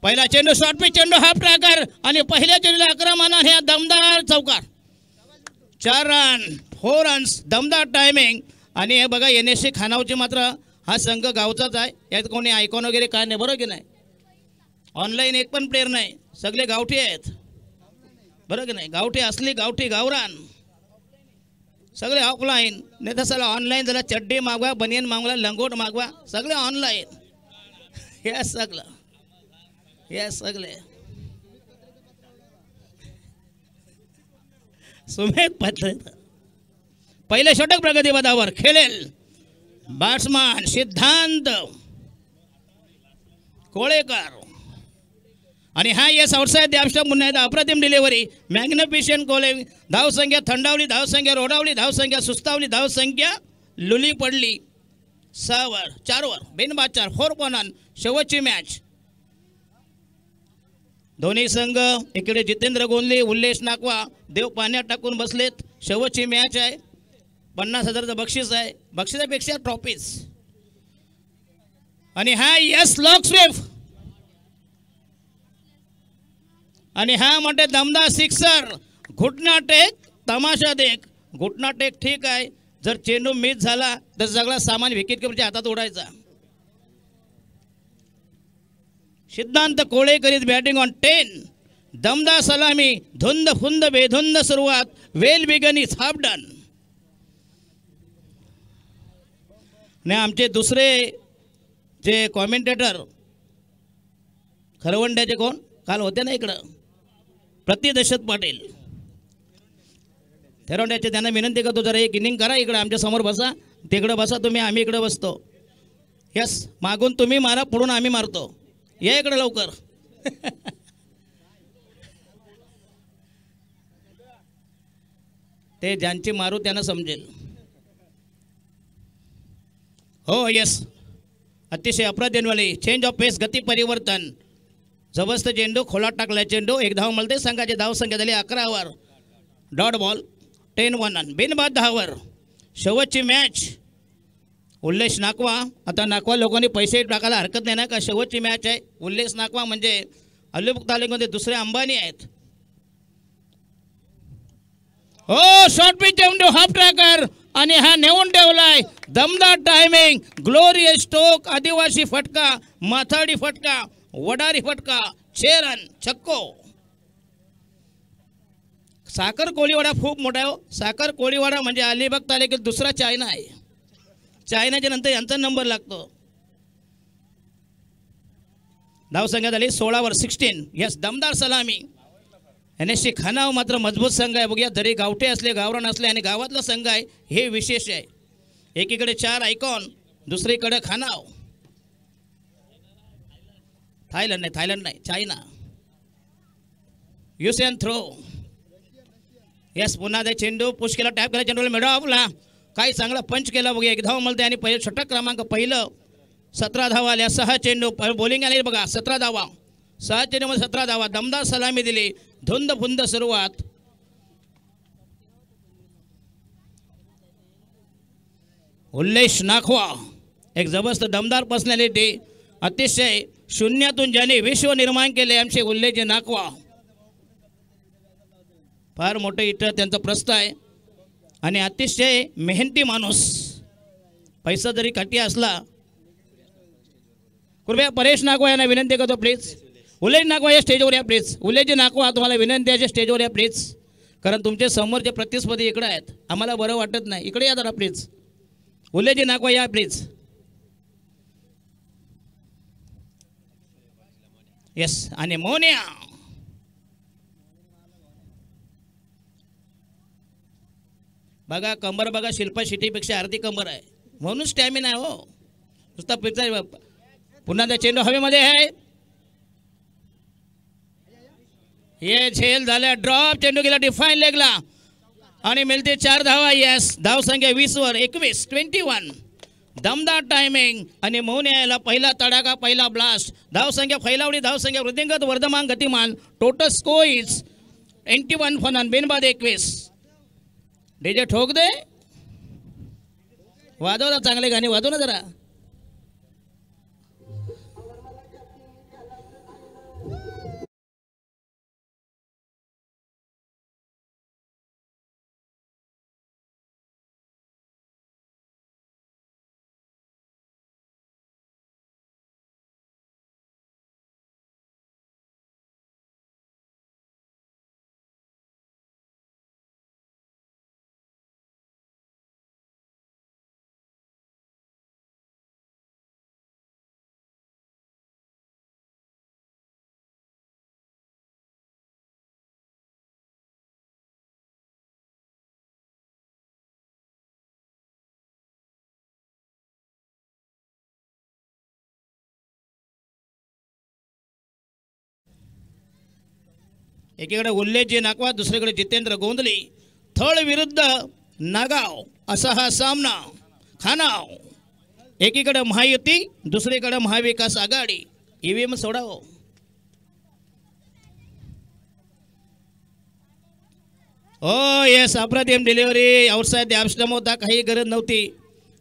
पहिला चेंडू short pitch चेंडू हाफ ट्रॅकर आणि पहिल्या चेंडूला 11 मानाने ह्या दमदार चौकार 4 रन 4 रन्स दमदार टायमिंग. आणि हे बघा NSC खानावची मात्र हा संघ गावचाच आहे. यात कोणी आयकॉन वगैरे काय नाही बरोबर की नाही. ऑनलाईन एक पण प्लेअर नाही सगळे गावठी आहेत बरोबर की नाही. गावठी असली गावठी गावरान सगळे ऑफलाईन नाही तर सगळं ऑनलाईन. जरा चड्डी मागवा बनियन मागवा लंगोट मागवा सगळे ऑनलाईन. हे सगळं हे सगळे सुमेध पद्धत. पहिले षटक प्रगतीपथावर खेळेल बॅट्समन सिद्धांत कोळेकर. आणि हा येस आउटसाइड द पुन्हा एकदा अप्रतिम डिलिव्हरी मॅग्निफिशियंट कोलिंग. धावसंख्या थंडावली धावसंख्या रोडावली धावसंख्या सुस्तावली धावसंख्या लुली पडली. 6 वर 4 वर बिनबाद 4 4 पॉन. शेवटची मॅच दोन्ही संघ इकडे जितेंद्र गोंदले उल्लेश नाकवा देव पाण्यात टाकून बसलेत. शेवटची मॅच आहे. 50,000चं बक्षीस आहे. बक्षिसापेक्षा ट्रॉफीज. आणि हा यस लॉक स्वीप आणि हा म्हणते दमदार सिक्सर. घुटना टेक तमाशा देख. घुटना टेक ठीक आहे. जर चेंडू मिस झाला तर सगळा सामान विकेट कीपरच्या हातात उडायचा. सिद्धांत कोळेकर इज बॅटिंग ऑन 10. दमदार सलामी धुंद फुंद बेधुंद सुरुवात. Well begun is half done. ने आमचे दुसरे जे कॉमेंटेटर खरवंड्याचे कोण काल होते ना इकडं प्रतिदशत पाटील खरवंड्याचे त्यांना विनंती करतो जरा एक इनिंग करा इकडं आमच्या समोर बसा. तिकडं बसा तुम्ही आम्ही इकडं बसतो. यस मागून तुम्ही मारा पुढून आम्ही मारतो. या इकडं लवकर. ते ज्यांची मारू त्यांना समजेल. हो यस अतिशय अप्रतिमवाली चेंज ऑफ पेस गती परिवर्तन. जबरदस्त चेंडू खोलात टाकला चेंडू. 1 धाव मिळते. संघाची धाव संख्या झाली 11 वर. डॉट बॉल 10-1 बिनबाद 10 वर. शेवटची मॅच उल्लेश नाकवा. आता नाकवा लोकांनी पैसे टाकायला हरकत नाही ना का. शेवटची मॅच आहे. उल्लेश नाकवा म्हणजे अलिबाग तालुक्यामध्ये दुसरे अंबानी आहेत. हो शॉर्ट पिच चेंडू हाफ ट्रॅकर आणि हा नेऊन ठेवलाय. दमदार टायमिंग ग्लोरियस स्टोक आदिवासी फटका माथाडी फटका वडारी फटका 6 रन छक्को. साखर कोळीवाडा खूप मोठा आहे. साखर कोळीवाडा म्हणजे अलिबाग तालुक्यात दुसरा चायना आहे. चायनाच्या नंतर यांचा नंबर लागतो. धावसंख्या झाली 16 वर 16. यस दमदार सलामी. NSC खानाव मात्र मजबूत संघ आहे. बघूया जरी गावठे असले गावरान असले आणि गावातला संघ आहे हे विशेष आहे. एकीकडे 4 आयकॉन दुसरीकडे खानाव. थायलंड नाही चायना. युसेन थ्रो. यस पुन्हा ते चेंडू पुश केला टॅप केला चेंडूला मिळवला. काही चांगला पंच केला बघूया. 1 धाव मिळते आणि पहिले षटक क्रमांक पहिलं 17 धावा आल्या. 6 चेंडू बॉलिंग आली बघा 17 धावा. 6 चेंडूमध्ये 17 धावा. दमदार सलामी दिली. धुंद फुंद सुरुवात. उल्लेश नाखवा एक जबरदस्त दमदार पर्सनॅलिटी. अतिशय शून्यातून ज्याने विश्व निर्माण केले आमचे उल्लेश नाखवा. फार मोठे इथं त्यांचा प्रस्ताव आहे आणि अतिशय मेहनती माणूस. पैसा जरी काठी असला. कृपया परेश नागवा यांना विनंती करतो प्लीज. उल्लेश नागवा या स्टेजवर या प्लीज. उल्लेश नागवा तुम्हाला विनंती आहे स्टेजवर या प्लीज. कारण तुमचे समोरचे प्रतिस्पर्धी इकडे आहेत. आम्हाला बरं वाटत नाही. इकडे या जरा प्लीज. उल्लेश नागवा या प्लीज. यस आणि मोन्या. बघा कंबर बघा शिल्पा शिटीपेक्षा अर्धी कंबर आहे म्हणून स्टॅमिना आहे हो. नुसता पिक्चर. पुन्हा त्या चेंडू हवेमध्ये आहे. हे झेल झाल्या ड्रॉप. चेंडू गेला डिफाईन लेगला आणि मिळते 4 धावा. यस धावसंख्या 20 वर 21 21. दमदार टायमिंग आणि मोन्या याला पहिला तडाखा पहिला ब्लास्ट. धावसंख्या फैलावली धावसंख्या वृद्धिंगत वर्धमान गतिमान. टोटल स्कोर इज 81 फन बिनबाद 21. डीजे ठोक दे. वाजव ना चांगले गाणे वाजव ना जरा. एकीकडे उल्लेशजी नाकवा, दुसरीकडे जितेंद्र गोंधली. थळ विरुद्ध नागाव असा हा सामना. खानाव एकीकडे महायुती, दुसरीकडे महाविकास आघाडी. ईव्हीएम सोडावं. ओ येस, अप्रतिम डिलिव्हरी. आउटसाइड द ॲप्स्टम होता, काही गरज नव्हती,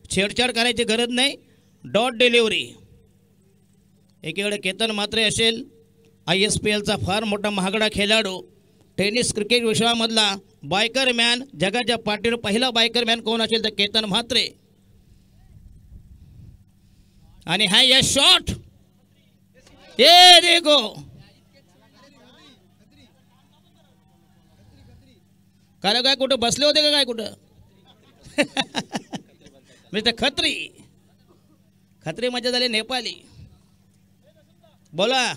छेडछाड करायची गरज नाही. Dot delivery. एकीकडे केतन म्हात्रे असेल, ISPLचा फार मोठा महागडा खेळाडू, टेनिस क्रिकेट विश्वामधला बायकर मॅन. जगाच्या पाठीवर पहिला बायकर मॅन कोण असेल तर केतन म्हात्रे. आणि हा या शॉट, ये देखो, काय काय कुठं बसले होते का काय कुठं? मिस्टर खत्री. खत्री म्हणजे झाले नेपाली. बोला.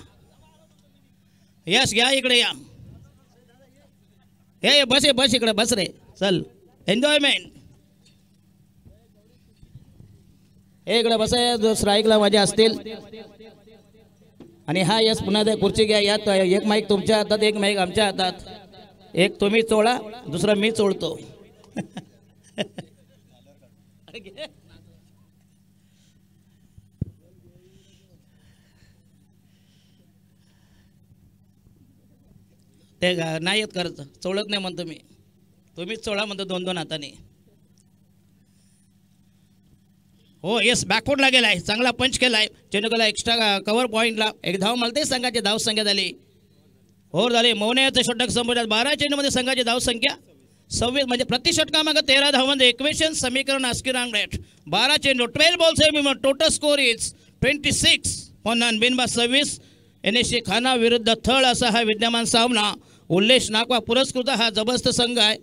यस, घ्या इकडे या. हे बस बस इकडे बस रे. चल, एन्जॉयमेंट. हे इकडे बस आहे. स्ट्राईकला माझ्या असतील. आणि हा यस, पुन्हा त्या खुर्ची घ्या. यात एक माईक तुमच्या हातात, एक माईक आमच्या हातात. एक तुम्ही चोळा, दुसरा मी चोळतो. ते नाही येत करत, चोळत नाही म्हणतो मी. तुम्हीच चोळा म्हणतो दोन दोन हाताने. हो येस, बॅकफुटला गेलाय, चांगला पंच केलाय. चेंडूला एक्स्ट्रा कव्हर पॉईंटला एक धाव मारते. संघाची धाव संख्या झाली हो झाले. मौन्याचं षटक संपूर्णात. 12 चेंडूमध्ये संघाची धाव संख्या 26, म्हणजे प्रति षटकामागे 13 धावांमध्ये इक्वेशन समीकरण आस्की रँगरेट. 12 चेंडू, 12 balls. Total score is 26 on बिनबा 26. NSC खाना विरुद्ध थळ असा हा विद्यमान सामना. उल्लेश नाकवा पुरस्कृत हा जबरदस्त संघ आहे.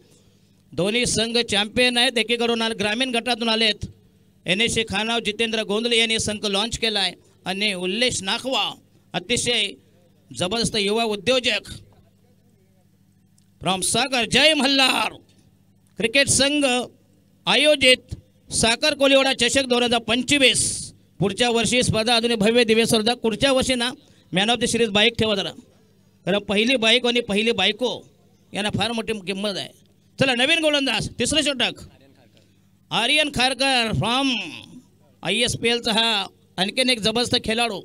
दोन्ही संघ चॅम्पियन आहेत. एकीकडून ग्रामीण गटातून आलेत. NSC खानाव जितेंद्र गोंधले यांनी संघ लॉन्च केला आहे. आणि उल्लेश नाकवा अतिशय जबरदस्त युवा उद्योजक फ्रॉम सागर. जय मल्हार क्रिकेट संघ आयोजित साखर कोलिवाडा चषक 2025. पुढच्या वर्षी स्पर्धा अजून भव्य दिव्य स्पर्धा. पुढच्या वर्षी ना man of the series bike ठेवा जरा, कारण पहिली बाईक आणि पहिली बायको यांना फार मोठी किंमत आहे. चला, नवीन गोलंदाज, तिसरं षटक. आर्यन खारकर फ्रॉम ISPLचा हा आणखीन एक जबरदस्त खेळाडू.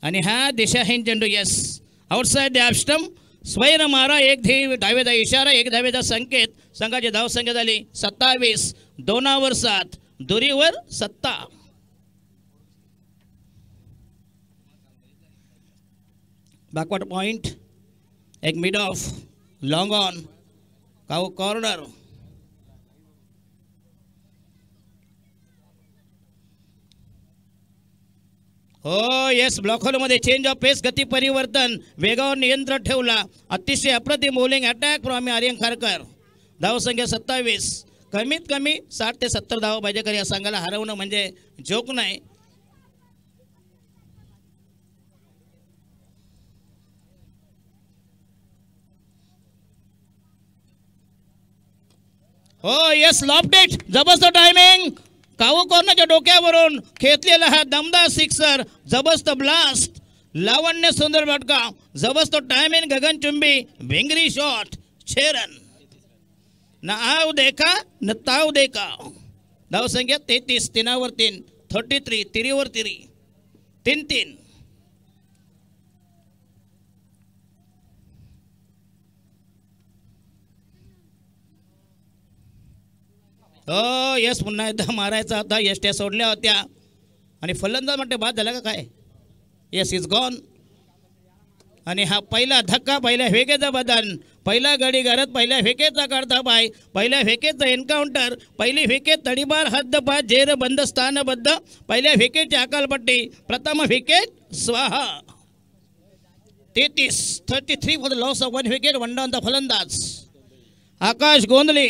आणि हा दिशाहीन चेंडू. Yes, outside the off stump. स्वैर मारा. एक धावेचा इशारा, एक धावेचा संकेत. संघाची धाव संख्या झाली 27. 2 7, दुरीवर 7. बॅकवर्ड पॉइंट, एक mid off, long on, cow corner. हो येस, ब्लॉक होलमध्ये चेंज ऑफ पेस, गती परिवर्तन, वेगावर नियंत्रण ठेवला. अतिशय अप्रतिम bowling attack from Aryan Kharkar. धाव संख्या 27. कमीत कमी 60 ते 70 धावा पाहिजे. कारण या संघाला हरवणं म्हणजे जोक नाही. हो येस, लॉफ्टेड, जबरदस्त टायमिंग. काऊ कॉर्नरच्या डोक्यावरून खेचलेला हा दमदार सिक्सर. जबरदस्त ब्लास्ट, लावण्य सुंदर फटका, जबरदस्त टायमिंग, गगनचुंबी भिंगरी शॉट. 6 रन. न आव देखा न ताव देखा. धाव संख्या 33. 3 3, 33. 3 3, 3 3. हो यस, पुन्हा एकदा मारायचा होता. यष्ट्या सोडल्या होत्या आणि फलंदाज म्हणते बाद झाला का काय. Yes, is gone. आणि हा पहिला धक्का, पहिल्या फेकेचा बदन, पहिला गडी घरात, पहिल्या फेकेचा काढता पाय, पहिल्या फेकेचा एन्काउंटर, पहिली फेकेत तडीबार हद्दपात जेर बंद स्थानबद्ध, पहिल्या फेकेची अकालपट्टी, प्रथम फेकेत स्वाहा. 33 for the loss of 1 wicket. 1 down the फलंदाज आकाश गोंधले.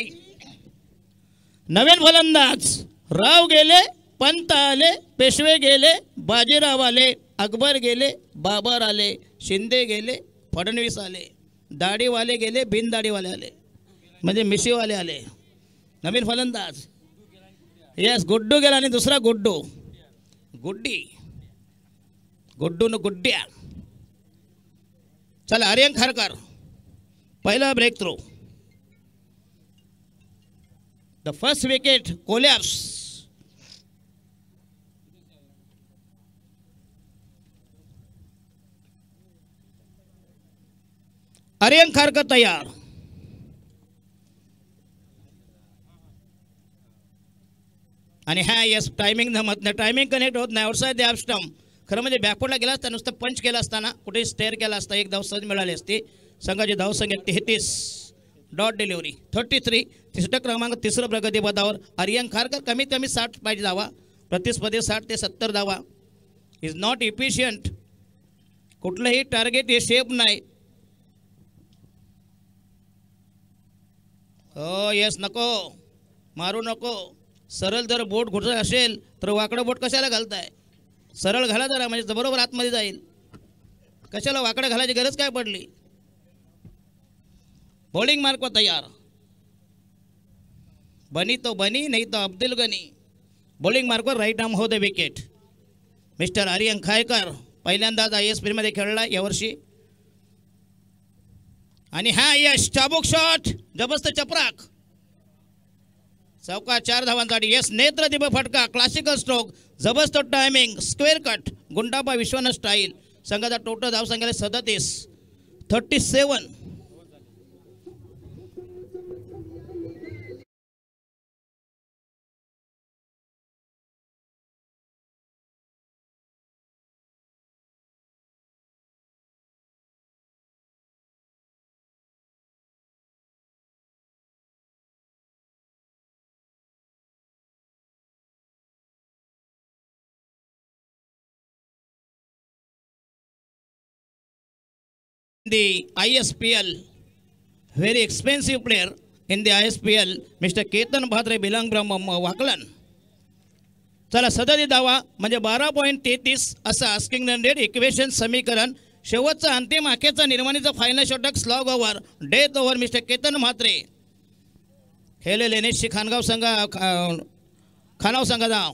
नवीन फलंदाज राव गेले, पंत आले, पेशवे गेले, बाजीराव आले, अकबर गेले, बाबर आले, शिंदे गेले, फडणवीस आले, दाढीवाले गेले, बिन दाढीवाले आले, म्हणजे मिशीवाले आले. नवीन फलंदाज यस, गुड्डू गेला आणि दुसरा गुड्डू, गुड्डी, गुड्डू न गुड्ड्या. चला आर्यन खारकर पहिला break through. The first wicket collapse. Aryan Kharkar तयार. आणि हा यस टायमिंग जमत नाही, टायमिंग कनेक्ट होत नाही. Outside the off stump. खरं म्हणजे बॅकफुटला गेला असता, नुसतं पंच केला असताना कुठे स्टेअर केला असता, एक धाव सहज मिळाली असती. संघाची धावसंख्या 33. Dot delivery 33. तिसरा क्रमांक तिसरं प्रगतीपथावर आर्यन खारकर. कमीत कमी 60 पाहिजे धावा प्रतिस्पर्धी, 60 ते 70 धावा. Is not efficient. कुठलंही टार्गेट हे शेप नाही. हो यस, नको मारू नको. सरळ जर बोट घुटत असेल तर वाकडं बोट कशाला घालताय? सरळ घाला जरा, म्हणजे बरोबर आतमध्ये जाईल. कशाला वाकडं घालायची गरज काय पडली? बॉलिंग मार्क तयार. बनी तो बनी, नाही तो अब्दुल गनी. बॉलिंग मार्कवर right arm over the wicket. Mister Aryan Kharkar पहिल्यांदाच ISPL मध्ये खेळला यावर्षी. आणि हा यश चाबूक शॉट, जबरदस्त चपराक. चौका 4 धावांसाठी. यस नेत्रदीप फटका, क्लासिकल स्ट्रोक, जबरदस्त timing, square cut, Gundappa Vishwanath style. संघाचा टोटल धावसंख्या 37. 37. The ISPL, very expensive player in the ISPL, Mr. Ketan Bhatre belong from Waklan. चला 37 धावा म्हणजे 12.33 असं आस्किंग रन रेट इक्वेशन समीकरण. शेवटचा अंतिम आखेचा निर्माणीचा फायनल षटक slog over death over mister Ketan Mhatre. खेळलेले NSC खानगाव संघ धाव.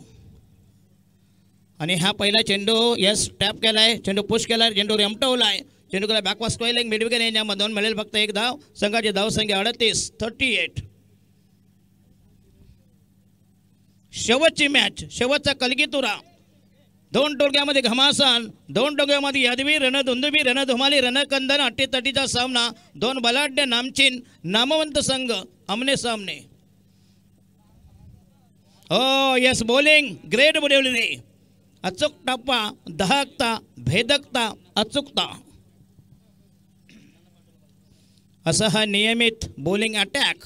आणि हा पहिला चेंडू यस टॅप केलाय, चेंडू पुश केलाय, चेंडू रेमटवलाय. चेंडूला बॅकवास स्क्वेअरिंग मिड विकेट याच्यामधून मिळेल फक्त एक धाव. संघाची धावसंख्या 38. शेवटची मॅच, शेवटचा कलगीतुरा. 2 टोळक्यामध्ये घमासान, 2 टोळक्यामध्ये यादवी रणधुंदुबी रणधुमाली रणकंदन अटीतटीचा सामना. 2 बलाढ्य नामचीन नामवंत संघ आमने सामने. हो यस बॉलिंग ग्रेट डिलिव्हरी. अचूक टप्पा, दहकता, भेदकता, अचूकता. असा हा नियमित bowling attack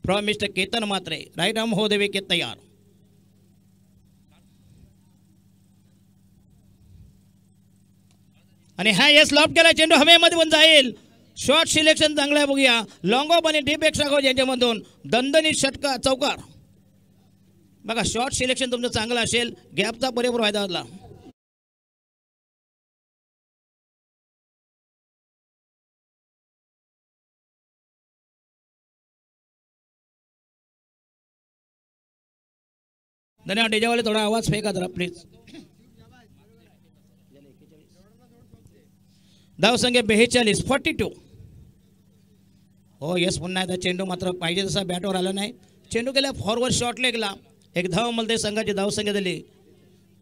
from mister Ketan Mhatre. Right arm over the wicket तयार. आणि हा यस लॉफ्ट केला, चेंडू हवेमध्ये पण जाईल. शॉर्ट सिलेक्शन चांगलं आहे, बघूया. लॉंग ऑफ आणि डीप एक्स्ट्रा गो यांच्यामधून दणदणीत षटका चौकार. बघा शॉर्ट सिलेक्शन तुमचं चांगलं असेल, गॅपचा पुरेपूर फायदा होता. धन्यवाद. डीजेवाले थोडा आवाज फेका जरा प्लीज. धावसंख्या 42. 42. हो यस पुन्हा एकदा चेंडू मात्र पाहिजे तसा बॅटवर आला नाही. चेंडू गेला फॉरवर्ड शॉट लेगला. एक धाव मला संघाची धावसंख्या दिली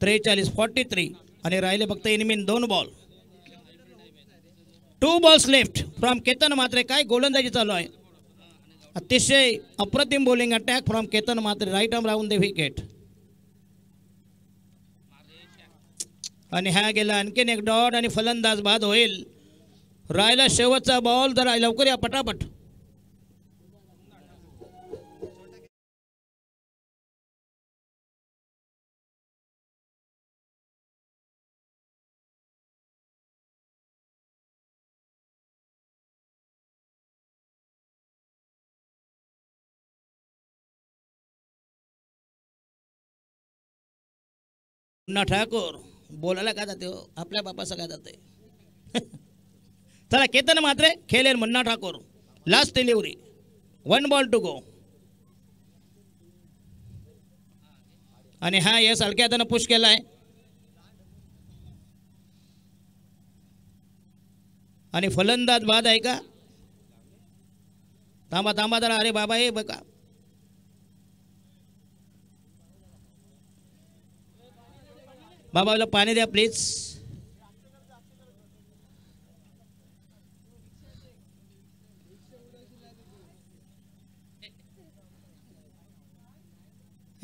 43. 43. आणि राहिले फक्त इनमीन 2 ball. 2 balls left from Ketan Mhatre. काय गोलंदाजी चालू आहे. अतिशय अप्रतिम bowling attack from Ketan Mhatre. Right arm round the wicket. आणि हा गेला आणखीन एक डॉट आणि फलंदाज बाद होईल. राहिला शेवटचा बॉल, जरा लवकर या पटापट. मुन्ना ठाकूर बोलायला काय जाते हो, आपल्या बापाचं काय जाते. चला केतन म्हात्रे खेळेल Munna Thakur. Last delivery. 1 ball to go. आणि हा यस हलक्या हातानं पुश केलाय. आणि फलंदाज बाद आहे का? थांबा थांबा जरा, अरे बाबा हे बघा, बाबाला पाणी द्या प्लीज.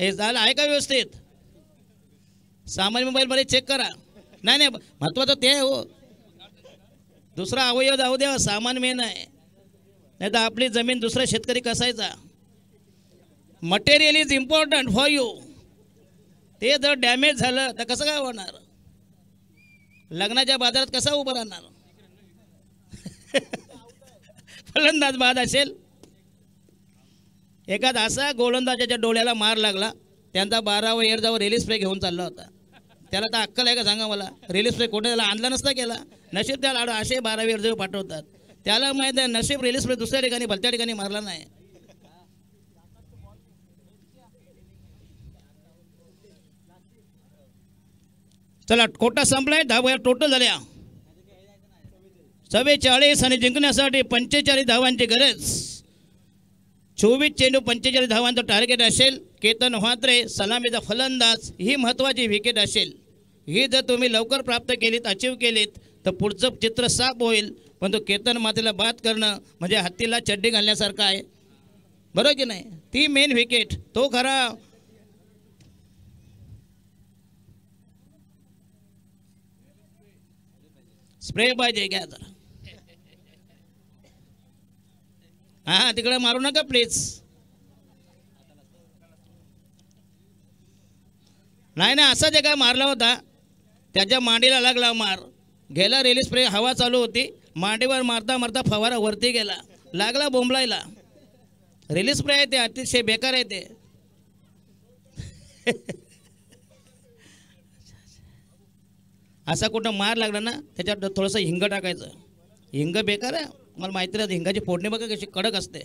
हे झालं आहे का व्यवस्थित? सामान्य मोबाईल मध्ये चेक करा. नाही नाही, महत्वाचं ते आहे हो, दुसरा अवयव जाऊ द्या, सामान मेन आहे. नाही तर आपली जमीन दुसरा शेतकरी कसायचा. Material is important for you. ते जर डॅमेज झालं तर कसं काय होणार? लग्नाच्या बाजारात कसा उभं राहणार? फलंदाज बाद असेल. एखाद असा गोलंदाजाच्या डोळ्याला मार लागला, त्यांचा 12वा इयर जाऊन रिलीज स्प्रे घेऊन चालला होता. त्याला तर अक्कल आहे का सांगा मला? रिलीज स्प्रे कोणत्या त्याला आणला नसता केला. नशीब त्याला असे 12वी इयर जाऊन पाठवतात. त्याला माहीत आहे नशीब रिलीज स्प्रे दुसऱ्या ठिकाणी भलत्या ठिकाणी मारला नाही. चला कोटा संपलाय. धावा टोटल झाल्या 44 आणि जिंकण्यासाठी 45 धावांची गरज. 24 चेंडू 45 धावांचं टार्गेट असेल. केतन म्हात्रे सलामीचा फलंदाज, ही महत्त्वाची विकेट असेल. ही जर तुम्ही लवकर प्राप्त केलीत, अचीव केलीत तर पुढचं चित्र साफ होईल. पण तो केतन म्हात्रेला बाद करणं म्हणजे हत्तीला चड्डी घालण्यासारखं आहे, बरोबर की नाही? ती मेन विकेट. तो खरा स्प्रे पाहिजे घ्या जरा. हा तिकडे मारू नका प्लीज. नाही ना, असाच एका मारला होता, त्याच्या मांडीला लागला मार. गेला रिलीज स्प्रे, हवा चालू होती, मांडीवर मारता मारता फवारा वरती गेला, लागला बोंबलायला. रिलीज स्प्रे आहे ते, अतिशय बेकार आहे ते. असा कुठं मार लागला ना, त्याच्यात थोडंसं हिंग टाकायचं. हिंग बेकार आहे, मला माहिती नाही. हिंगाची फोडणी बघा कशी कडक असते.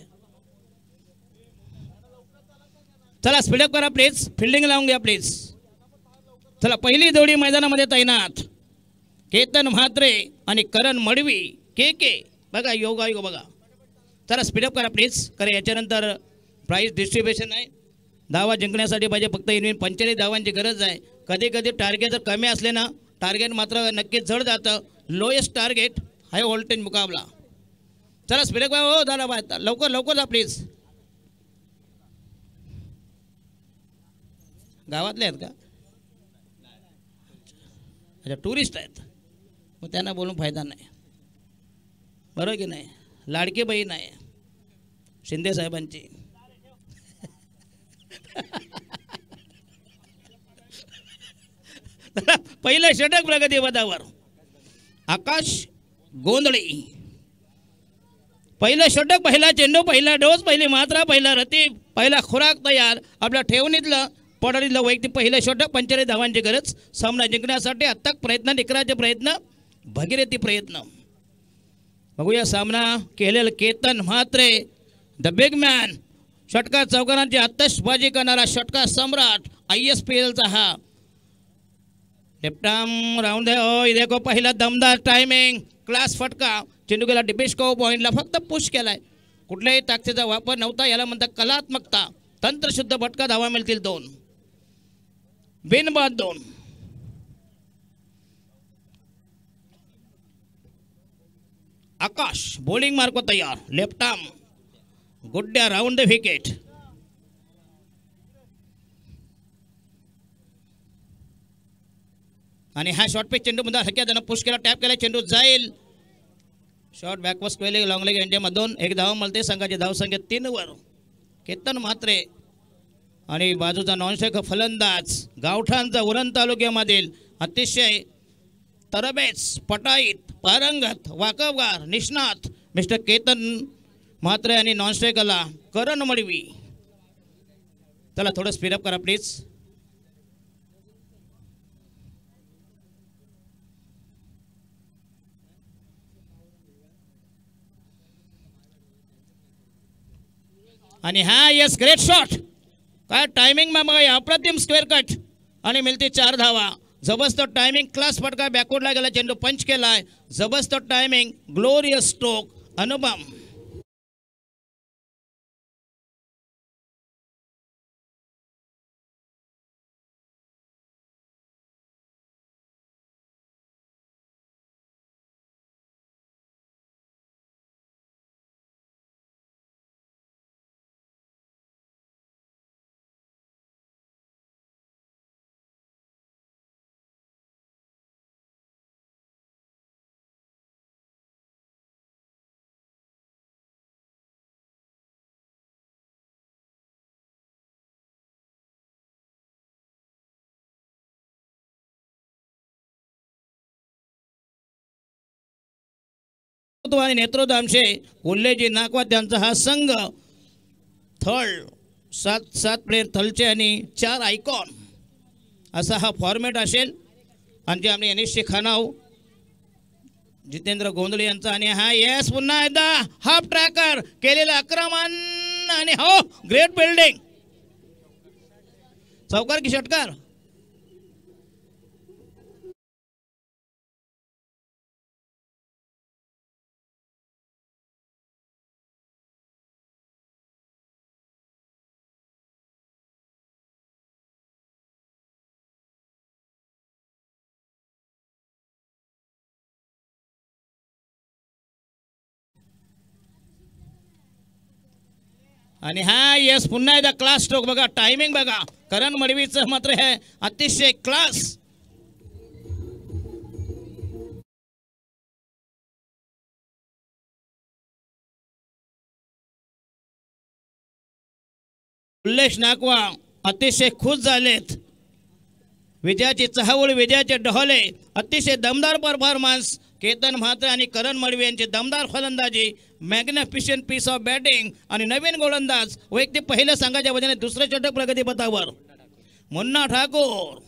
चला स्पीडअप करा प्लीज, फिल्डिंग लावून घ्या प्लीज. चला पहिली जोडी मैदानामध्ये तैनात. केतन म्हात्रे आणि करण मडवी. के बघा, योगा बघा. चला स्पीडअप करा प्लीज. कारण याच्यानंतर प्राईज डिस्ट्रीब्युशन आहे. धावा जिंकण्यासाठी पाहिजे फक्त 45 धावांची गरज आहे. कधी कधी टार्गेट जर कमी असले ना, टार्गेट मात्र नक्कीच जड जातं. लोएस्ट टार्गेट हाय व्होल्टेज मुकाबला. चला स्पीडअप करा हो, झाला बाय, लवकर लवकर जा प्लीज. गावातले आहेत का? अच्छा, टुरिस्ट आहेत, मग त्यांना बोलून फायदा नाही, बरोबर की नाही? लाडकी बहीण आहे शिंदे साहेबांची. पहिलं षटक प्रगती पदावर आकाश गोंधळी. पहिलं षटक, पहिला चेंडू, पहिला डोस, पहिली मात्रा, पहिला रती, पहिला खुराक तयार. आपल्या ठेवणीतलं पडारीतलं वैयक्तिक पहिलं षटक, 45 धावांची गरज. सामना जिंकण्यासाठी अथक प्रयत्न, निकराचे प्रयत्न, भगीरथी प्रयत्न. बघूया सामना केलेलं Ketan Mhatre, the big man, षटकार चौकारांची आतषबाजी करणारा षटकार सम्राट, ISPLचा हा लेफ्ट आर्म राऊंड है. ओ देखो पहिला दमदार टायमिंग, क्लास फटका. चेंडू गेला डिबिस्को पॉईंटला, फक्त पुश केलाय, कुठल्याही ताकदीचा वापर नव्हता. याला म्हणतात कलात्मकता. तंत्रशुद्ध फटका, धावा मिळतील 2, बिनबाद 2. आकाश बॉलिंग मार्को तयार, लेफ्ट आर्म, गुड्ड्या राऊंड द विकेट. आणि हा शॉर्ट पिच चेंडू मध्ये हलक्या त्यानं पुश केला, टॅप केला, चेंडू जाईल. शॉर्ट बॅकवर्ड केले, लॉंग लेग इंडियामधून 1 धाव मिळते. संघाची धावसंख्या 3 वर. केतन म्हात्रे आणि बाजूचा नॉनस्ट्रायकर फलंदाज, गावठाणचा उरण तालुक्यामधील अतिशय तरबेज, पटाईत, पारंगत, वाकबगार, निष्णात मिस्टर केतन म्हात्रे आणि नॉनस्ट्रायकरला करण मडवी. चला थोडं स्पीडअप करा प्लीज. आणि हा यस ग्रेट शॉट, काय टायमिंग मा बघा, अप्रतिम स्क्वेअर कट आणि मिळते 4 धावा. जबरदस्त टायमिंग क्लास फटका बॅकवर्डला गेला चेंडू पंच केलाय जबरदस्त टायमिंग ग्लोरियस स्ट्रोक अनुपम आणि नेतृत्वांशे उल्लेजी नाकवा त्यांचा हा संघ थर्ड 7 प्लेयर थलचे आणि 4 आयकॉन असा हा फॉर्मॅट असेल आणि जे आम्ही NSC खानाव जितेंद्र गोंधळे यांचा आणि हा येस पुन्हा एकदा हाफ ट्रॅकर केलेलं आक्रमण आणि हो ग्रेट बिल्डिंग चौकार की षटकार आणि हा यस पुन्हा एकदा क्लास स्ट्रोक बघा टायमिंग बघा करण मडवीचं मात्र हे अतिशय क्लास उल्लेश नाकवा अतिशय खुश झालेत विजयाची चहवळ विजयाचे डहले अतिशय दमदार परफॉर्मन्स केतन म्हात्रे आणि करण मडवी यांची दमदार फलंदाजी मॅग्निफिशंट पीस ऑफ बॅटिंग आणि नवीन गोलंदाज वैयक्तिक पहिल्या संघाच्या वतीने दुसरे षटक प्रगतीपथावर मुन्ना ठाकूर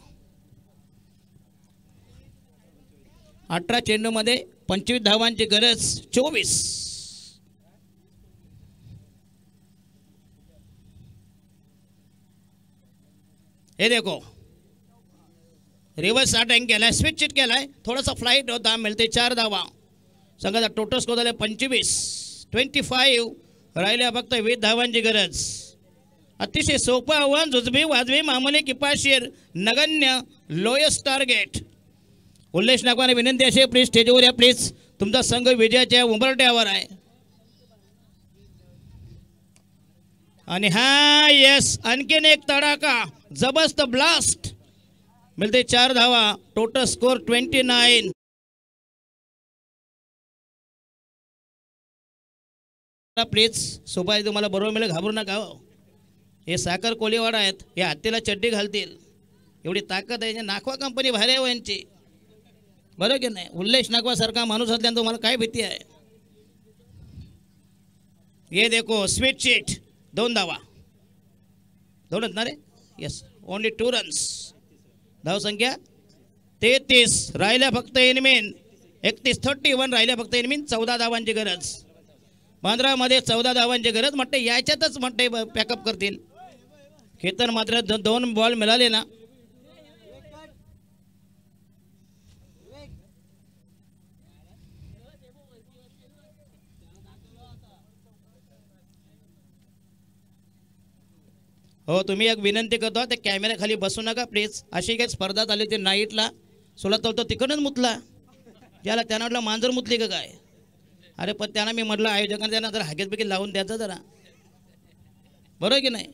18 चेंडूमध्ये 25 धावांची गरज 24 हे देखो रिवर्स अटॅक केलाय स्विच चिट केलाय थोडासा फ्लाइट होता मिळते 4 धावा संघाचा टोटल स्कोर झाले 25 राहिल्या फक्त 20 धावांची गरज अतिशय सोपं आव्हान जुजबी वाजवी मामूली किफायतशीर नगण्य लोएस्ट टार्गेट उल्लेश नागवाने विनंती अशी प्लीज स्टेजवर या प्लीज तुमचा संघ विजयाच्या उंबरठ्यावर आहे आणि हा यस आणखीन एक तडाखा जबरदस्त ब्लास्ट मिळते 4 धावा टोटल स्कोर 29 प्लीज सोबत तुम्हाला बरोबर मिळेल घाबरू नका हे साखर कोलीवाडा आहेत हे हत्तीला चड्डी घालतील एवढी ताकद आहे नाखवा कंपनी भारी आहे यांची बरोबर की नाही उल्लेश नागवा सारखा माणूस असल्यानं तुम्हाला काय भीती आहे ये देखो स्वीट शीट 2 धावा 2 ना रे यस ओनली 2 रन्स धावसंख्या 33 राहिल्या फक्त एनमीन 31 राहिल्या फक्त एनमीन 14 धावांची गरज 15 मध्ये 14 धावांची गरज म्हटते याच्यातच म्हटते पॅकअप करतील केतन मात्र 2 बॉल मिळाले ना हो तुम्ही एक विनंती करतो त्या कॅमेरा खाली बसू नका प्लीज अशी काही स्पर्धा झाली होती नाईटला सोला तो तिकडूनच मुतला ज्याला त्यांना म्हटलं मांजर मुतली का काय अरे पण त्यांना मी म्हटलं आयोजकांना त्यांना जरा हागेत बिगेत लावून द्यायचं जरा बरोबर की नाही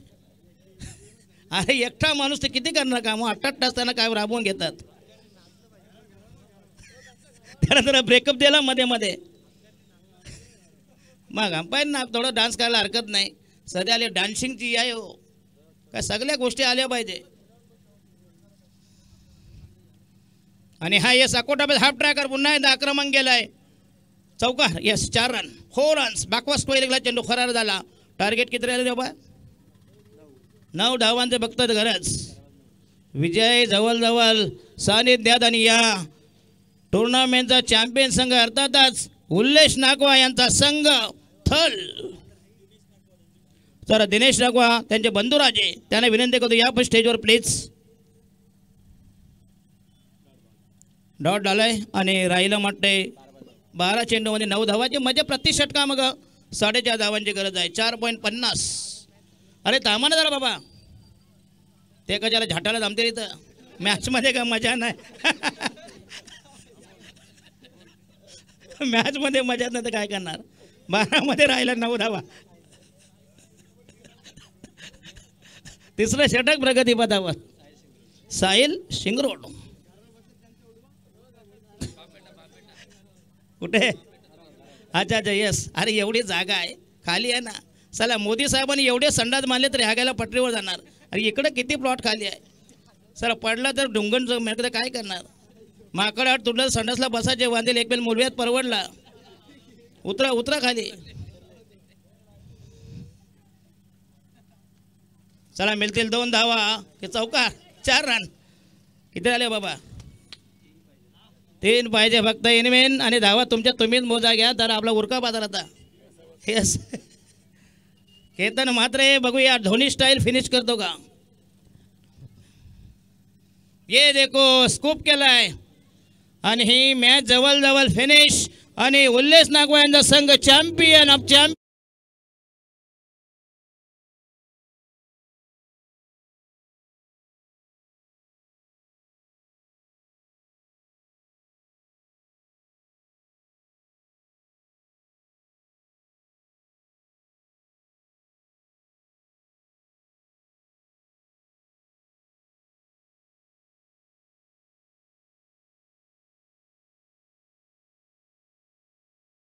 अरे एकटा माणूस ते किती करणार काम 8 तास त्यांना काय राबवून घेतात त्याला जरा ब्रेकअप दिला मध्ये मध्ये मग अंपायर ना थोडं डान्स करायला हरकत नाही सध्या आले डान्सिंगची आहे हो काय सगळ्या गोष्टी आल्या पाहिजे आणि हा यस अकोटा हाफ ट्रॅकर पुन्हा एकदा आक्रमण गेलाय चौकार यस 4 रन 4 रन्स बॅकवर्स पहिला चेंडू फरार झाला टार्गेट किती राहिले बाबा 9 धावांचे फक्त गरज विजय जवळ सानिध्यात आणि या टुर्नामेंटचा चॅम्पियन संघ अर्थातच उल्लेश नागवा यांचा संघ थल तर दिनेश नागवा त्यांचे बंधुराजे त्यांना विनंती करतो या पण स्टेजवर प्लीज डॉट आलाय आणि राहिलं म्हटलंय 12 चेंडूमध्ये 9 धावाची म्हणजे प्रति षटका मग 4.5 धावांची गरज आहे. 4.50. अरे थांबा ना जरा बाबा, ते कशाला झाटाला थांबते इथं, मॅचमध्ये का मजा नाही. मॅचमध्ये मजा नाही तर काय करणार. 12 मध्ये राहिला 9 धावा. तिसरं षटक प्रगतीपथावर साहिल शिंगरोड. कुठे? अच्छा अच्छा यस. अरे एवढी जागा आहे खाली आहे ना. चला मोदी साहेबांनी एवढे संडास मानले तर ह्यागायला पटरीवर जाणार. अरे इकडं किती प्लॉट खाली आहे. सर पडला तर ढुंगण मेकडं काय करणार. माकड आठ तुटलं संडासला बसायचे वांदेल एक बेल मुलव्यात परवडला. उतरा उतरा खाली. चला मिळतील 2 धावा की चौकार. 4 रन. किती झाले बाबा? 3 पाहिजे फक्त इनमेन आणि धावा तुमच्या तुम्हीच मोजा घ्या. तर आपला उरका बाजार आता. येस केतन मात्र बघूया धोनी स्टाईल फिनिश करतो का. ये देखो स्कूप केलाय आणि ही मॅच जवळ जवळ फिनिश आणि उल्लेस नागवा यांचा संघ चॅम्पियन ऑफ चॅम्पियन.